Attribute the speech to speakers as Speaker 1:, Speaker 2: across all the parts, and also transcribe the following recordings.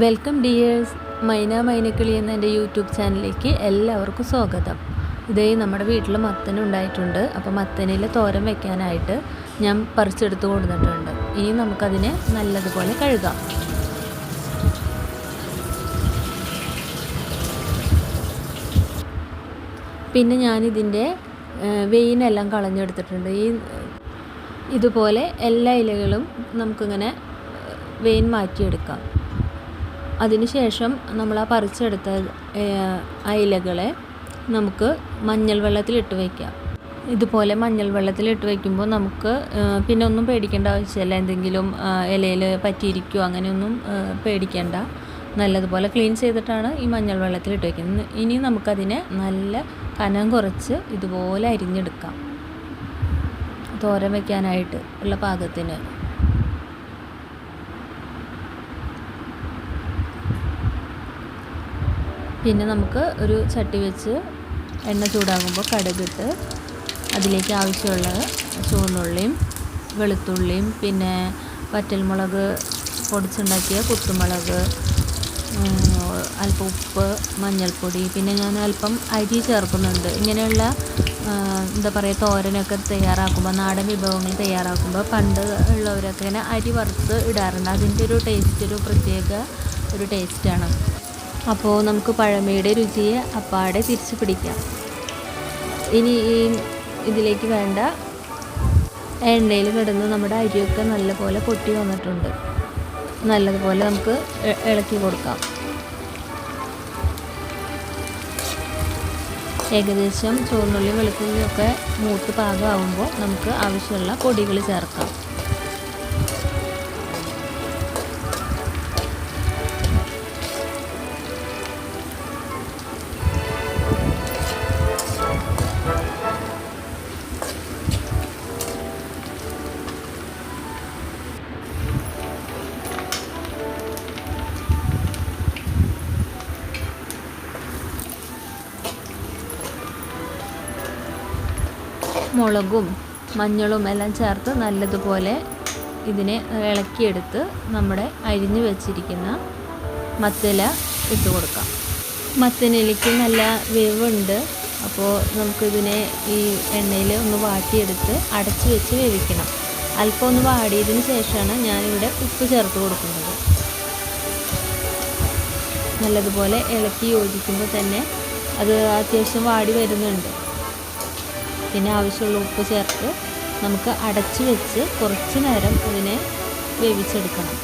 Speaker 1: Welcome dears. മൈനക്കിളി എന്ന എൻ്റെ YouTube ചാനലിലേക്ക് എല്ലാവർക്കും സ്വാഗതം. ഇതേ നമ്മുടെ വീട്ടിൽ മത്തൻ ഉണ്ടായിട്ടുണ്ട്. അപ്പോൾ മത്തനിൽ തോരൻ വെക്കാനായിട്ട് ഞാൻ പറിച്ചെടുത്ത് കൊടുത്തിട്ടുണ്ട്. ഇനി നമുക്കതിനെ നല്ലതുപോലെ കഴുകാം. പിന്നെ ഞാനിതിൻ്റെ വെയിനെല്ലാം കളഞ്ഞെടുത്തിട്ടുണ്ട്. ഇതുപോലെ എല്ലാ ഇലകളും നമുക്കിങ്ങനെ വെയിൻ മാറ്റിയെടുക്കാം. അതിനുശേഷം നമ്മൾ ആ പറിച്ചെടുത്ത ഇലകളെ നമുക്ക് മഞ്ഞൾ വെള്ളത്തിലിട്ട് വയ്ക്കാം. ഇതുപോലെ മഞ്ഞൾ വെള്ളത്തിലിട്ട് വയ്ക്കുമ്പോൾ നമുക്ക് പിന്നെ ഒന്നും പേടിക്കേണ്ട ആവശ്യമില്ല. എന്തെങ്കിലും ഇലയിൽ പറ്റിയിരിക്കുകയോ അങ്ങനെയൊന്നും പേടിക്കേണ്ട. നല്ലതുപോലെ ക്ലീൻ ചെയ്തിട്ടാണ് ഈ മഞ്ഞൾ വെള്ളത്തിലിട്ട് വയ്ക്കുന്നത്. ഇനി നമുക്കതിനെ നല്ല കനം കുറച്ച് ഇതുപോലെ അരിഞ്ഞെടുക്കാം, തോരൻ വയ്ക്കാനായിട്ട് ഉള്ള പാകത്തിന്. പിന്നെ നമുക്ക് ഒരു ചട്ടി വെച്ച് എണ്ണ ചൂടാകുമ്പോൾ കടുകിട്ട് അതിലേക്ക് ആവശ്യമുള്ള ചുവന്നുള്ളിയും വെളുത്തുള്ളിയും പിന്നെ വറ്റൽമുളക് പൊടിച്ചുണ്ടാക്കിയ കുത്തുമുളക്, അല്പം ഉപ്പ്, മഞ്ഞൾപ്പൊടി, പിന്നെ ഞാൻ അല്പം അരി ചേർക്കുന്നുണ്ട്. ഇങ്ങനെയുള്ള എന്താ പറയുക, തോരനൊക്കെ തയ്യാറാക്കുമ്പോൾ, നാടൻ വിഭവങ്ങൾ തയ്യാറാക്കുമ്പോൾ പണ്ട് ഉള്ളവരൊക്കെ ഇങ്ങനെ അരി വറുത്ത് ഇടാറുണ്ട്. അതിൻ്റെ ഒരു ടേസ്റ്റ് ഒരു പ്രത്യേക ഒരു ടേസ്റ്റാണ്. അപ്പോൾ നമുക്ക് പഴമയുടെ രുചിയെ അപ്പാടെ തിരിച്ചു പിടിക്കാം. ഇനി ഇതിലേക്ക് വേണ്ട എണ്ണയിൽ കിടന്ന് നമ്മുടെ അരിയൊക്കെ നല്ലപോലെ പൊട്ടി വന്നിട്ടുണ്ട്. നല്ലതുപോലെ നമുക്ക് ഇളക്കി കൊടുക്കാം. ഏകദേശം ചുവന്നുള്ളിയും വെളുത്തുള്ളിയൊക്കെ മൂത്ത് പാകമാകുമ്പോൾ നമുക്ക് ആവശ്യമുള്ള പൊടികൾ ചേർക്കാം. മുളകും മഞ്ഞളും എല്ലാം ചേർത്ത് നല്ലതുപോലെ ഇതിനെ ഇളക്കിയെടുത്ത് നമ്മുടെ അരിഞ്ഞു വെച്ചിരിക്കുന്ന മത്തയില ഇട്ട് കൊടുക്കാം. മത്തനിലയ്ക്ക് നല്ല വേവുണ്ട്. അപ്പോൾ നമുക്കിതിനെ ഈ എണ്ണയിൽ ഒന്ന് വാട്ടിയെടുത്ത് അടച്ച് വെച്ച് വേവിക്കണം. അല്പം ഒന്ന് വാടിയതിന് ശേഷമാണ് ഞാനിവിടെ ഉപ്പ് ചേർത്ത് കൊടുക്കുന്നത്. നല്ലതുപോലെ ഇളക്കി യോജിക്കുമ്പോൾ തന്നെ അത് അത്യാവശ്യം വാടി വരുന്നുണ്ട്. പിന്നെ ആവശ്യമുള്ള ഉപ്പ് ചേർത്ത് നമുക്ക് അടച്ച് വെച്ച് കുറച്ച് നേരം അതിനെ വേവിച്ചെടുക്കണം.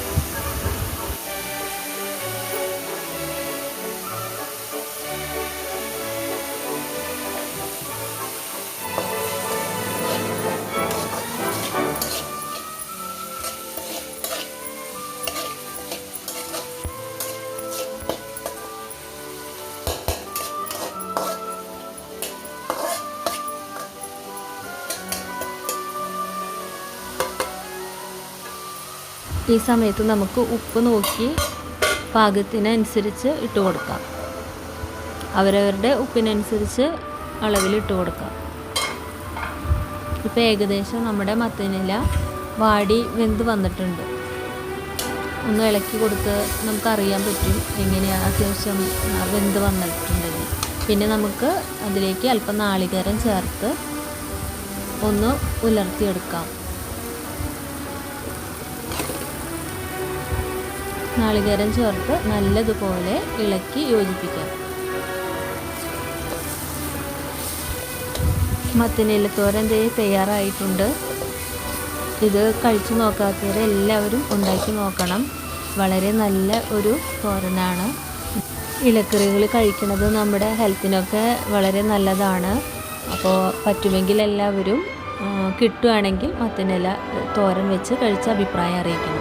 Speaker 1: ഈ സമയത്ത് നമുക്ക് ഉപ്പ് നോക്കി പാകത്തിനനുസരിച്ച് ഇട്ട് കൊടുക്കാം. അവരവരുടെ ഉപ്പിനനുസരിച്ച് അളവിലിട്ട് കൊടുക്കാം. ഇപ്പോൾ ഏകദേശം നമ്മുടെ മത്തനില വാടി വെന്ത് വന്നിട്ടുണ്ട്. ഒന്ന് ഇളക്കി കൊടുത്ത് നമുക്കറിയാൻ പറ്റും എങ്ങനെയാണ് അത്യാവശ്യം വെന്ത് വന്നിട്ടുണ്ടെങ്കിൽ. പിന്നെ നമുക്ക് അതിലേക്ക് അല്പം നാളികേരം ചേർത്ത് ഒന്ന് ഉലർത്തിയെടുക്കാം. നാളികേരം ചേർത്ത് നല്ലതുപോലെ ഇളക്കി യോജിപ്പിക്കാം. മത്തനിലത്തോരൻ തയ്യാറായിട്ടുണ്ട്. ഇത് കഴിച്ചു നോക്കാത്തവർ എല്ലാവരും ഉണ്ടാക്കി നോക്കണം. വളരെ നല്ല ഒരു തോരനാണ്. ഇലക്കറികൾ കഴിക്കുന്നത് നമ്മുടെ ഹെൽത്തിനൊക്കെ വളരെ നല്ലതാണ്. അപ്പോൾ പറ്റുമെങ്കിൽ എല്ലാവരും കിട്ടുകയാണെങ്കിൽ മത്തനില തോരൻ വെച്ച് കഴിച്ച അഭിപ്രായം അറിയിക്കണം.